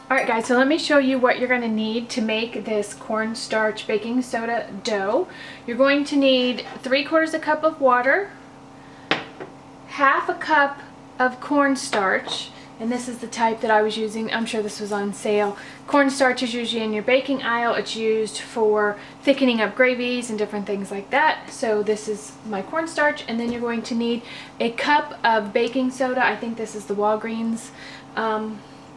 Alright guys, so let me show you what you're going to need to make this cornstarch baking soda dough. You're going to need 3/4 a cup of water, half a cup of cornstarch, and this is the type that I was using. I'm sure this was on sale. Cornstarch is usually in your baking aisle. It's used for thickening up gravies and different things like that. So this is my cornstarch, and then you're going to need a cup of baking soda. I think this is the Walgreens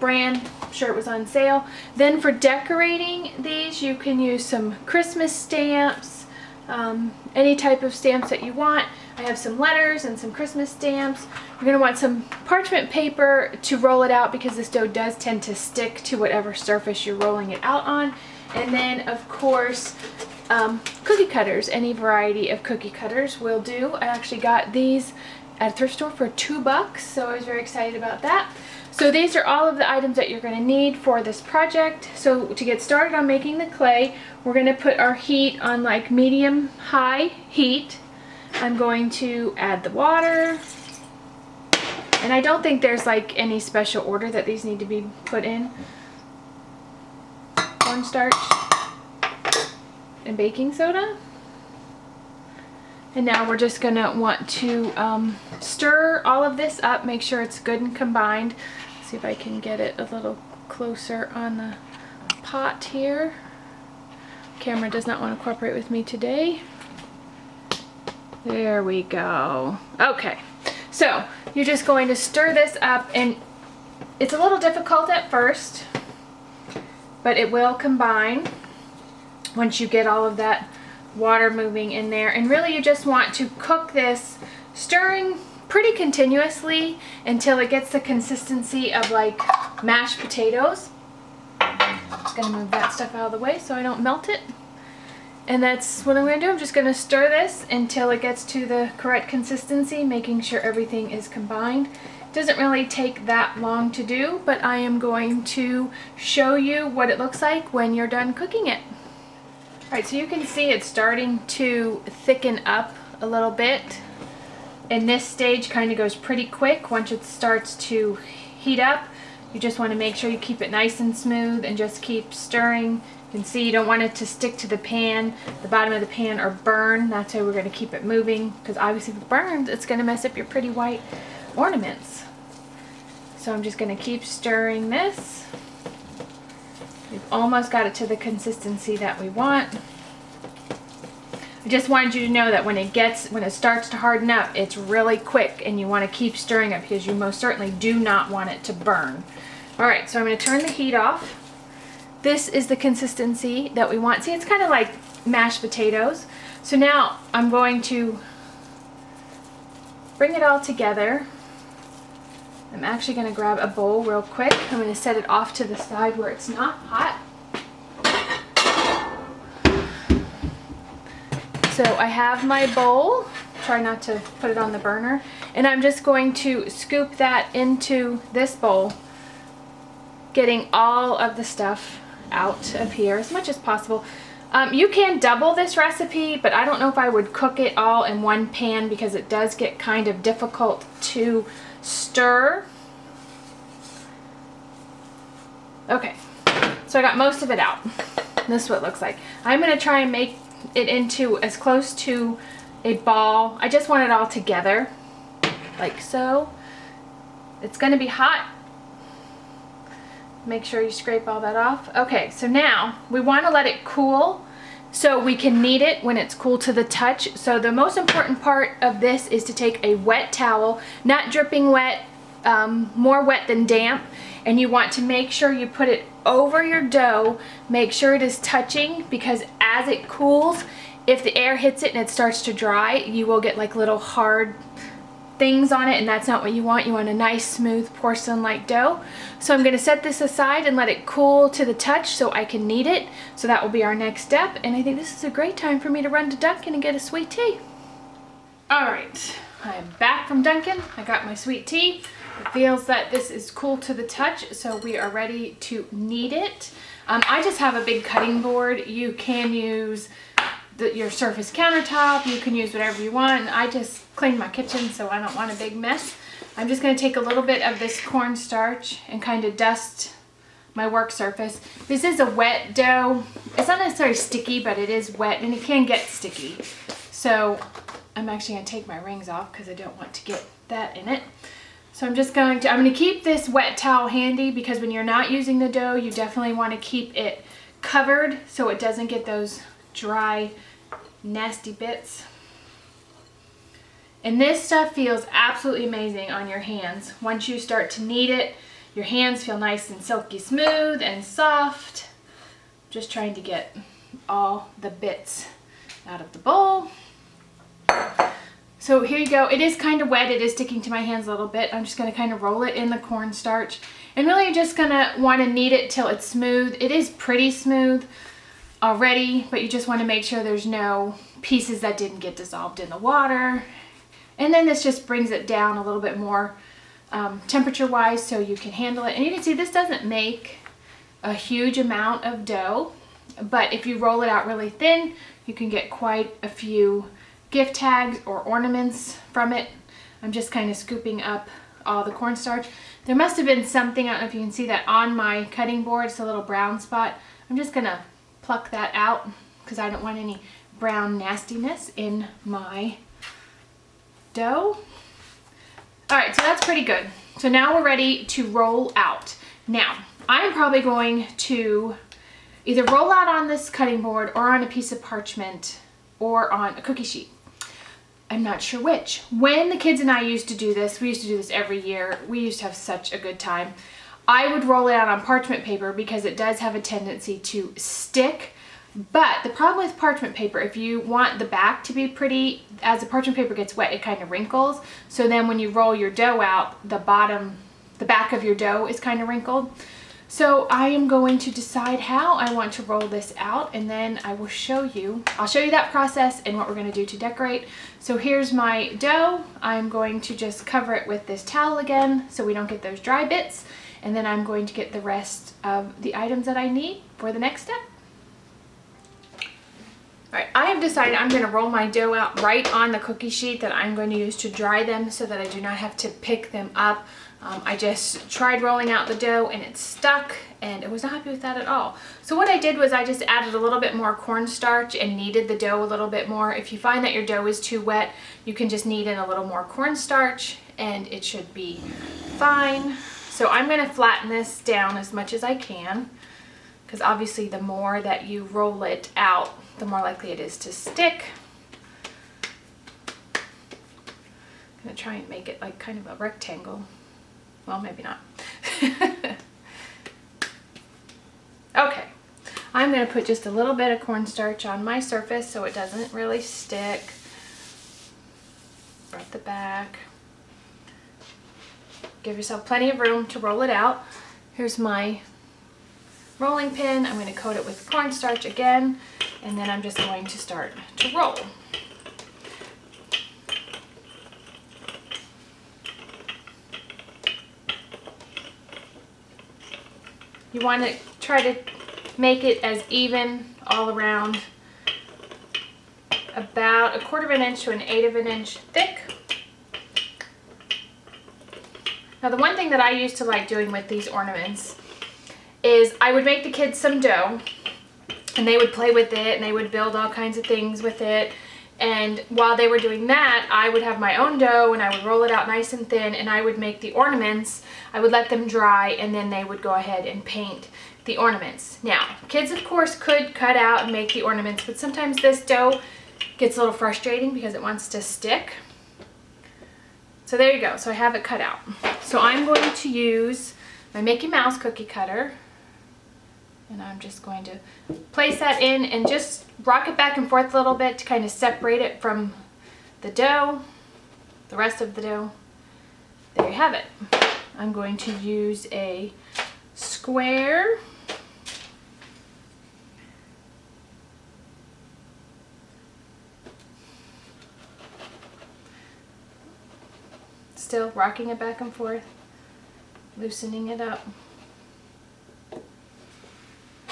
brand. I'm sure it was on sale. Then for decorating these, you can use some Christmas stamps, any type of stamps that you want. I have some letters and some Christmas stamps. You're going to want some parchment paper to roll it out because this dough does tend to stick to whatever surface you're rolling it out on. And then of course cookie cutters. Any variety of cookie cutters will do. I actually got these at a thrift store for $2, so I was very excited about that. So these are all of the items that you're going to need for this project. So to get started on making the clay, we're going to put our heat on like medium-high heat. I'm going to add the water. And I don't think there's like any special order that these need to be put in. Cornstarch and baking soda. And now we're just going to want to stir all of this up, make sure it's good and combined. See if I can get it a little closer on the pot here. Camera does not want to cooperate with me today. There we go. Okay, so you're just going to stir this up, and it's a little difficult at first, but it will combine once you get all of that water moving in there. And really you just want to cook this, stirring pretty continuously until it gets the consistency of like mashed potatoes. Just gonna move that stuff out of the way so I don't melt it. And that's what I'm gonna do. I'm just gonna stir this until it gets to the correct consistency, making sure everything is combined. It doesn't really take that long to do, but I am going to show you what it looks like when you're done cooking it. Alright, so you can see it's starting to thicken up a little bit. And this stage kind of goes pretty quick. Once it starts to heat up, you just want to make sure you keep it nice and smooth and just keep stirring. You can see you don't want it to stick to the pan, the bottom of the pan, or burn. That's why we're going to keep it moving, because obviously if it burns, it's going to mess up your pretty white ornaments. So I'm just going to keep stirring this. We've almost got it to the consistency that we want. I just wanted you to know that when it starts to harden up, it's really quick, and you want to keep stirring it because you most certainly do not want it to burn. Alright, so I'm going to turn the heat off. This is the consistency that we want. See, it's kind of like mashed potatoes. So now I'm going to bring it all together. I'm actually going to grab a bowl real quick. I'm going to set it off to the side where it's not hot. So I have my bowl. Try not to put it on the burner. And I'm just going to scoop that into this bowl, getting all of the stuff out of here as much as possible. You can double this recipe, but I don't know if I would cook it all in one pan because it does get kind of difficult to stir. Okay, so I got most of it out. This is what it looks like. I'm going to try and make it into as close to a ball. I just want it all together, like so. It's going to be hot. Make sure you scrape all that off. Okay, so now we want to let it cool so we can knead it when it's cool to the touch. So the most important part of this is to take a wet towel, not dripping wet, more wet than damp, and you want to make sure you put it over your dough. Make sure it is touching, because as it cools, if the air hits it and it starts to dry, you will get like little hard things on it, and that's not what you want. You want a nice smooth porcelain-like dough. So I'm going to set this aside and let it cool to the touch so I can knead it. So that will be our next step, and I think this is a great time for me to run to Dunkin' and get a sweet tea. Alright, I'm back from Dunkin'. I got my sweet tea. It feels that this is cool to the touch, so we are ready to knead it. I just have a big cutting board. You can use your surface countertop, you can use whatever you want. I just cleaned my kitchen, so I don't want a big mess. I'm just going to take a little bit of this cornstarch and kind of dust my work surface. This is a wet dough. It's not necessarily sticky, but it is wet and it can get sticky. So I'm actually gonna take my rings off because I don't want to get that in it. So I'm gonna keep this wet towel handy because when you're not using the dough, you definitely want to keep it covered so it doesn't get those dry, nasty bits. And this stuff feels absolutely amazing on your hands. Once you start to knead it, your hands feel nice and silky smooth and soft. Just trying to get all the bits out of the bowl. So here you go. It is kind of wet. It is sticking to my hands a little bit. I'm just going to kind of roll it in the cornstarch. And really you're just going to want to knead it till it's smooth. It is pretty smooth already, but you just want to make sure there's no pieces that didn't get dissolved in the water. And then this just brings it down a little bit more temperature wise so you can handle it. And you can see this doesn't make a huge amount of dough, but if you roll it out really thin, you can get quite a few gift tags or ornaments from it. I'm just kind of scooping up all the cornstarch. There must have been something, I don't know if you can see that on my cutting board, it's a little brown spot. I'm just gonna pluck that out because I don't want any brown nastiness in my dough. All right, so that's pretty good. So now we're ready to roll out. Now, I'm probably going to either roll out on this cutting board or on a piece of parchment or on a cookie sheet. I'm not sure which. When the kids and I used to do this, we used to do this every year. We used to have such a good time. I would roll it out on parchment paper because it does have a tendency to stick. But the problem with parchment paper, if you want the back to be pretty, as the parchment paper gets wet, it kind of wrinkles. So then when you roll your dough out, the back of your dough is kind of wrinkled. So I am going to decide how I want to roll this out, and then I will show you. I'll show you that process and what we're going to do to decorate. So here's my dough. I'm going to just cover it with this towel again so we don't get those dry bits. And then I'm going to get the rest of the items that I need for the next step. All right, I have decided I'm going to roll my dough out right on the cookie sheet that I'm going to use to dry them so that I do not have to pick them up. I just tried rolling out the dough and it stuck and I was not happy with that at all. So what I did was I just added a little bit more cornstarch and kneaded the dough a little bit more. If you find that your dough is too wet, you can just knead in a little more cornstarch and it should be fine. So I'm going to flatten this down as much as I can because obviously the more that you roll it out, the more likely it is to stick. I'm going to try and make it like kind of a rectangle. Well, maybe not. Okay, I'm going to put just a little bit of cornstarch on my surface so it doesn't really stick. Rub the back. Give yourself plenty of room to roll it out. Here's my rolling pin. I'm going to coat it with cornstarch again, and then I'm just going to start to roll. You want to try to make it as even all around, about 1/4 inch to 1/8 inch thick. Now the one thing that I used to like doing with these ornaments is I would make the kids some dough and they would play with it and they would build all kinds of things with it. And while they were doing that, I would have my own dough and I would roll it out nice and thin and I would make the ornaments. I would let them dry and then they would go ahead and paint the ornaments. Now, kids of course could cut out and make the ornaments, but sometimes this dough gets a little frustrating because it wants to stick. So there you go. So I have it cut out. So I'm going to use my Mickey Mouse cookie cutter. And I'm just going to place that in and just rock it back and forth a little bit to kind of separate it from the dough, the rest of the dough. There you have it. I'm going to use a square. Still rocking it back and forth, loosening it up.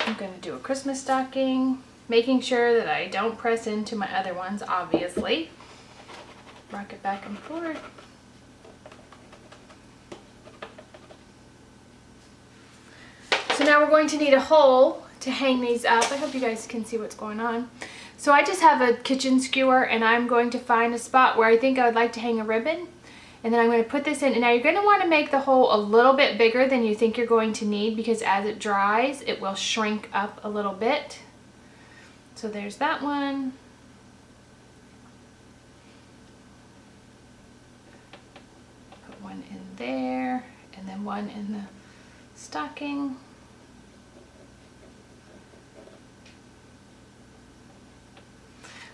I'm going to do a Christmas stocking, making sure that I don't press into my other ones, obviously. Rock it back and forth. So now we're going to need a hole to hang these up. I hope you guys can see what's going on. So I just have a kitchen skewer, and I'm going to find a spot where I think I would like to hang a ribbon. And then I'm going to put this in. And now you're going to want to make the hole a little bit bigger than you think you're going to need, because as it dries, it will shrink up a little bit. So there's that one. Put one in there, and then one in the stocking.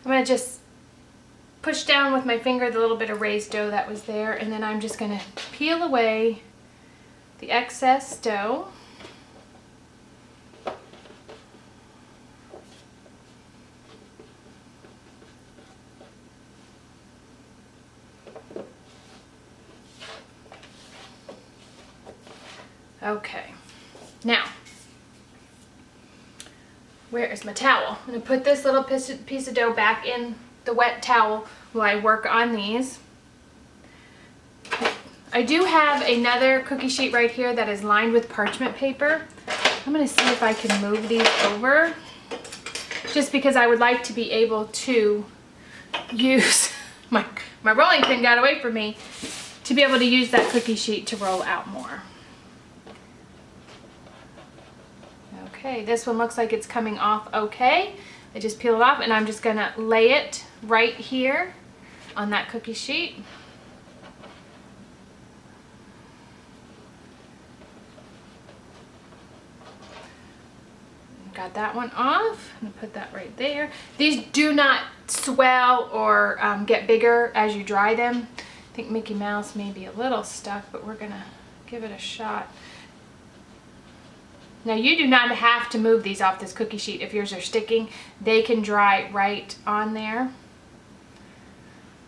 I'm going to just push down with my finger the little bit of raised dough that was there, and then I'm just going to peel away the excess dough. Okay, now, where is my towel? I'm going to put this little piece of dough back in the wet towel while I work on these. I do have another cookie sheet right here that is lined with parchment paper. I'm going to see if I can move these over, just because I would like to be able to use, my rolling pin got away from me, to be able to use that cookie sheet to roll out more. Okay, this one looks like it's coming off okay. I just peel it off, and I'm just gonna lay it right here on that cookie sheet. Got that one off. I'm gonna put that right there. These do not swell or get bigger as you dry them. I think Mickey Mouse may be a little stuck, but we're gonna give it a shot. Now you do not have to move these off this cookie sheet if yours are sticking. They can dry right on there.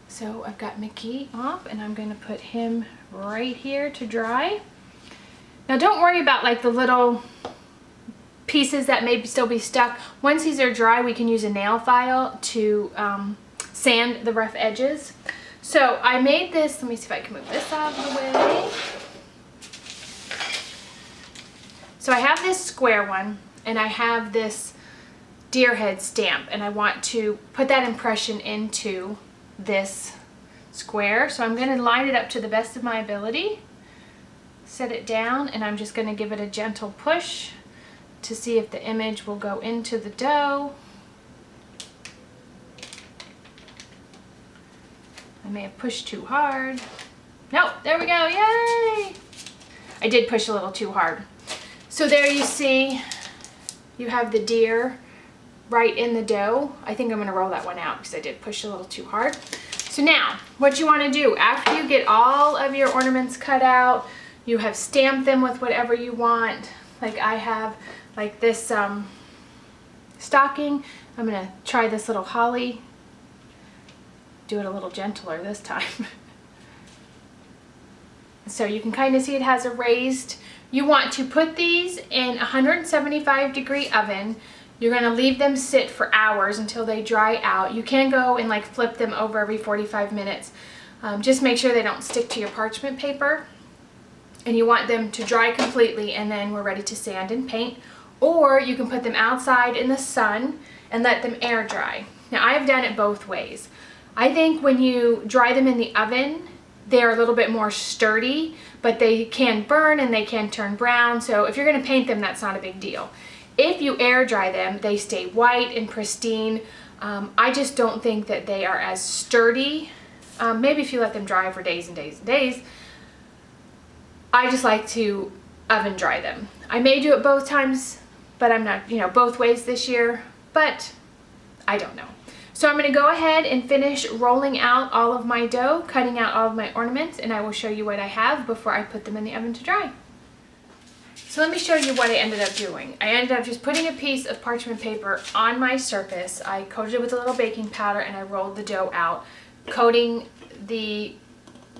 So I've got Mickey off, and I'm going to put him right here to dry. Now don't worry about like the little pieces that may still be stuck. Once these are dry, we can use a nail file to sand the rough edges. So I made this, let me see if I can move this out of the way. So I have this square one, and I have this deer head stamp, and I want to put that impression into this square. So I'm going to line it up to the best of my ability, set it down, and I'm just going to give it a gentle push to see if the image will go into the dough. I may have pushed too hard. No, there we go, yay! I did push a little too hard. So there you see, you have the deer right in the dough. I think I'm going to roll that one out because I did push a little too hard. So now, what you want to do, after you get all of your ornaments cut out, you have stamped them with whatever you want. Like I have like this stocking. I'm going to try this little holly. Do it a little gentler this time. So you can kind of see it has a raised. You want to put these in a 175-degree oven. You're going to leave them sit for hours until they dry out. You can go and like flip them over every 45 minutes. Just make sure they don't stick to your parchment paper. And you want them to dry completely, and then we're ready to sand and paint. Or you can put them outside in the sun and let them air dry. Now I've done it both ways. I think when you dry them in the oven, they're a little bit more sturdy, but they can burn and they can turn brown. So if you're going to paint them, that's not a big deal. If you air dry them, they stay white and pristine. I just don't think that they are as sturdy. Maybe if you let them dry for days and days and days. I just like to oven dry them. I may do it both times, but I'm not, both ways this year, but I don't know. So I'm going to go ahead and finish rolling out all of my dough, cutting out all of my ornaments, and I will show you what I have before I put them in the oven to dry. So let me show you what I ended up doing. I ended up just putting a piece of parchment paper on my surface. I coated it with a little baking powder, and I rolled the dough out, coating the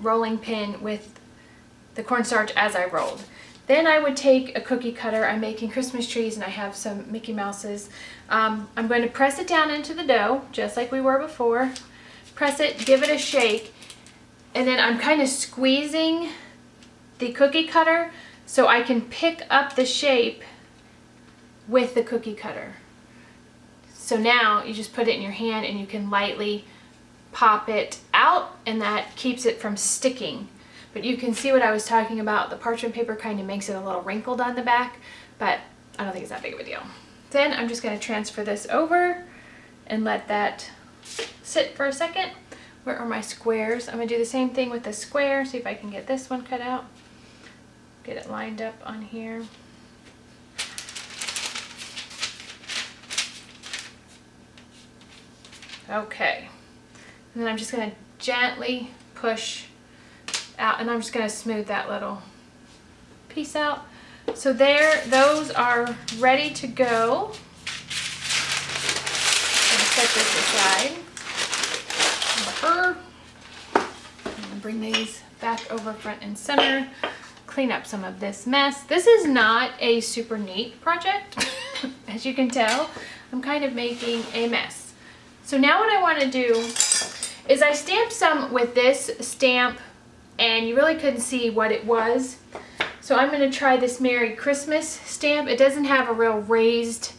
rolling pin with the cornstarch as I rolled. Then I would take a cookie cutter. I'm making Christmas trees, and I have some Mickey Mouses. I'm going to press it down into the dough, just like we were before. Press it, give it a shake, and then I'm kind of squeezing the cookie cutter so I can pick up the shape with the cookie cutter. So now you just put it in your hand and you can lightly pop it out, and that keeps it from sticking. But you can see what I was talking about. The parchment paper kind of makes it a little wrinkled on the back, but I don't think it's that big of a deal. Then I'm just going to transfer this over and let that sit for a second. Where are my squares? I'm going to do the same thing with the square. See if I can get this one cut out. Get it lined up on here. Okay. And then I'm just going to gently push out, and I'm just going to smooth that little piece out. So there, those are ready to go. I'm going to set this aside. And bring these back over front and center. Clean up some of this mess. This is not a super neat project. As you can tell, I'm kind of making a mess. So now what I want to do is I stamped some with this stamp, and you really couldn't see what it was. So I'm going to try this Merry Christmas stamp. It doesn't have a real raised,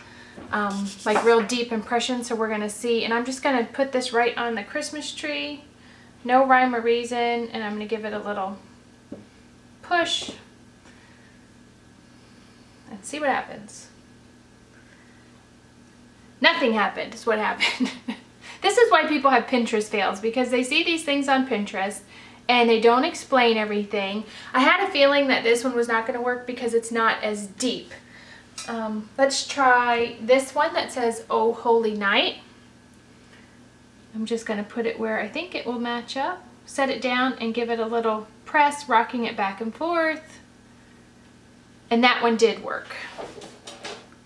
like real deep impression, so we're going to see. And I'm just going to put this right on the Christmas tree. No rhyme or reason, and I'm going to give it a little push and see what happens. Nothing happened is what happened. This is why people have Pinterest fails, because they see these things on Pinterest and they don't explain everything. I had a feeling that this one was not going to work because it's not as deep. Let's try this one that says "Oh Holy Night." I'm just going to put it where I think it will match up. Set it down and give it a little press, rocking it back and forth. And that one did work.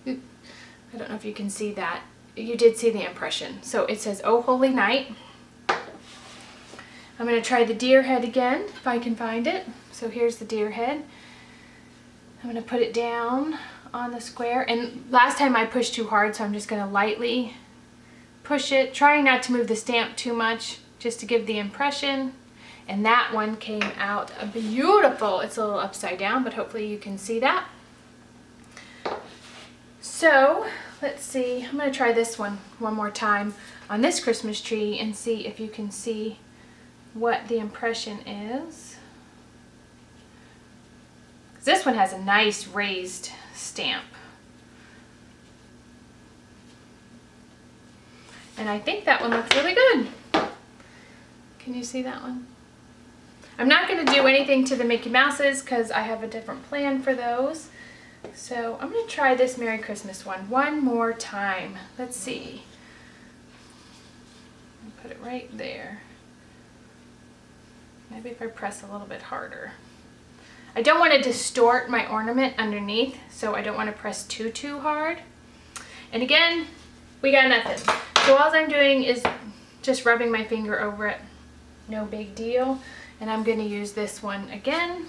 I don't know if you can see that. You did see the impression. So it says "Oh Holy Night." I'm going to try the deer head again, if I can find it. So here's the deer head. I'm going to put it down on the square. And last time I pushed too hard, so I'm just going to lightly push it, trying not to move the stamp too much, just to give the impression. And that one came out beautiful. It's a little upside down, but hopefully you can see that. So let's see, I'm going to try this one more time on this Christmas tree and see if you can see what the impression is. This one has a nice raised stamp. And I think that one looks really good. Can you see that one? I'm not going to do anything to the Mickey Mouses because I have a different plan for those. So I'm going to try this Merry Christmas one more time. Let's see. I'll put it right there. Maybe if I press a little bit harder. I don't want to distort my ornament underneath, so I don't want to press too hard. And again, we got nothing. So all I'm doing is just rubbing my finger over it. No big deal. And I'm going to use this one again.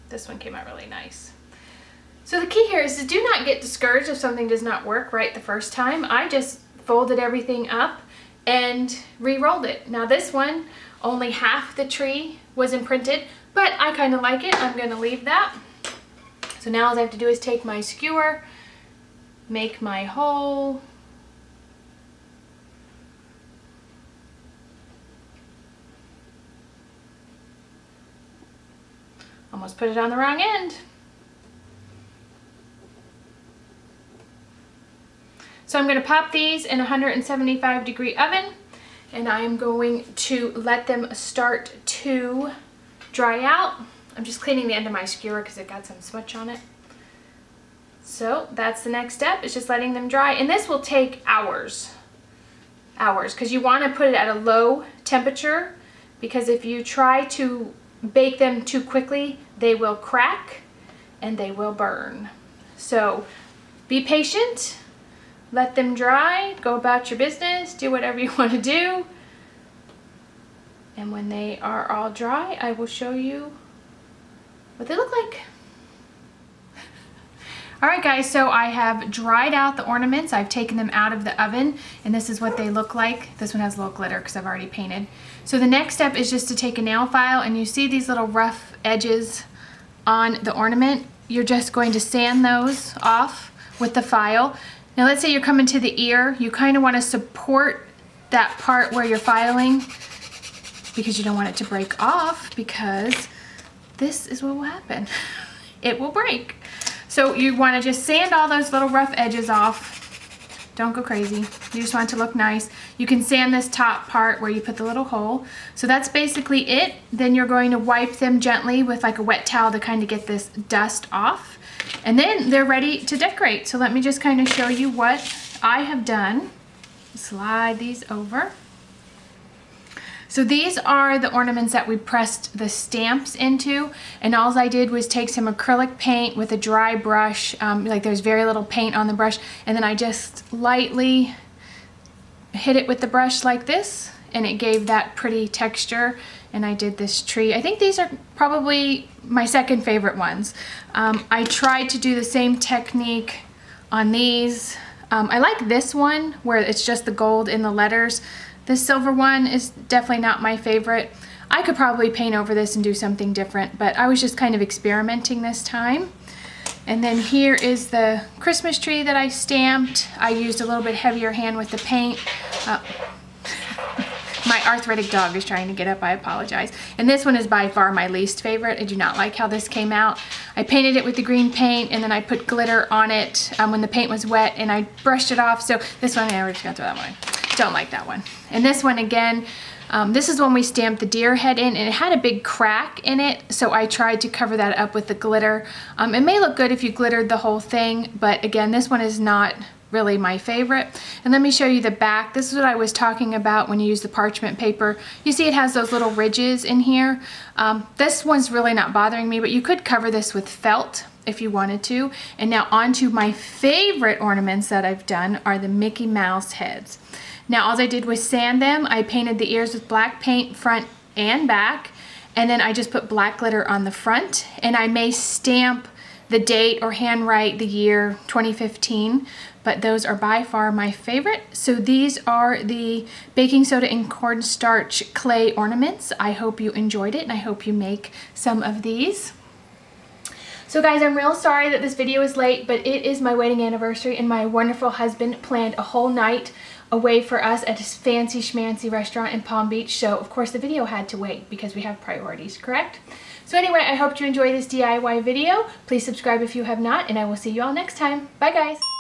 This one came out really nice. So the key here is to do not get discouraged if something does not work right the first time. I just folded everything up and re-rolled it. Now this one, only half the tree was imprinted, but I kind of like it. I'm going to leave that. So now all I have to do is take my skewer, make my hole, almost put it on the wrong end. So I'm going to pop these in a 175-degree oven, and I'm going to let them start to dry out. I'm just cleaning the end of my skewer because it got some smudge on it. So that's the next step, is just letting them dry. And this will take hours, because you want to put it at a low temperature, because if you try to bake them too quickly, they will crack and they will burn. So be patient. Let them dry, go about your business, do whatever you want to do. And when they are all dry, I will show you what they look like. Alright guys, so I have dried out the ornaments. I've taken them out of the oven, and this is what they look like. This one has a little glitter because I've already painted. So the next step is just to take a nail file, and you see these little rough edges on the ornament. You're just going to sand those off with the file. Now let's say you're coming to the ear. You kind of want to support that part where you're filing because you don't want it to break off, because this is what will happen. It will break. So you want to just sand all those little rough edges off. Don't go crazy. You just want it to look nice. You can sand this top part where you put the little hole. So that's basically it. Then you're going to wipe them gently with like a wet towel to kind of get this dust off. And then they're ready to decorate. So let me just kind of show you what I have done. Slide these over. So these are the ornaments that we pressed the stamps into, and all I did was take some acrylic paint with a dry brush, like there's very little paint on the brush, and then I just lightly hit it with the brush like this, and it gave that pretty texture. And I did this tree. I think these are probably my second favorite ones. I tried to do the same technique on these. I like this one where it's just the gold in the letters. This silver one is definitely not my favorite. I could probably paint over this and do something different, but I was just kind of experimenting this time. And then here is the Christmas tree that I stamped. I used a little bit heavier hand with the paint. My arthritic dog is trying to get up, I apologize. And this one is by far my least favorite. I do not like how this came out. I painted it with the green paint, and then I put glitter on it when the paint was wet, and I brushed it off. So this one, we're just gonna throw that one. Don't like that one. And this one again, this is when we stamped the deer head in, and it had a big crack in it, so I tried to cover that up with the glitter. It may look good if you glittered the whole thing, but again, this one is not really my favorite. And let me show you the back. This is what I was talking about when you use the parchment paper. You see it has those little ridges in here. This one's really not bothering me, but you could cover this with felt if you wanted to. And now on to my favorite ornaments that I've done are the Mickey Mouse heads. Now all I did was sand them. I painted the ears with black paint front and back, and then I just put black glitter on the front, and I may stamp the date or handwrite the year 2015, but those are by far my favorite. So these are the baking soda and cornstarch clay ornaments. I hope you enjoyed it, and I hope you make some of these. So guys, I'm real sorry that this video is late, but it is my wedding anniversary, and my wonderful husband planned a whole night away for us at his fancy schmancy restaurant in Palm Beach. So of course the video had to wait because we have priorities, correct? So anyway, I hope you enjoyed this DIY video. Please subscribe if you have not, and I will see you all next time. Bye guys.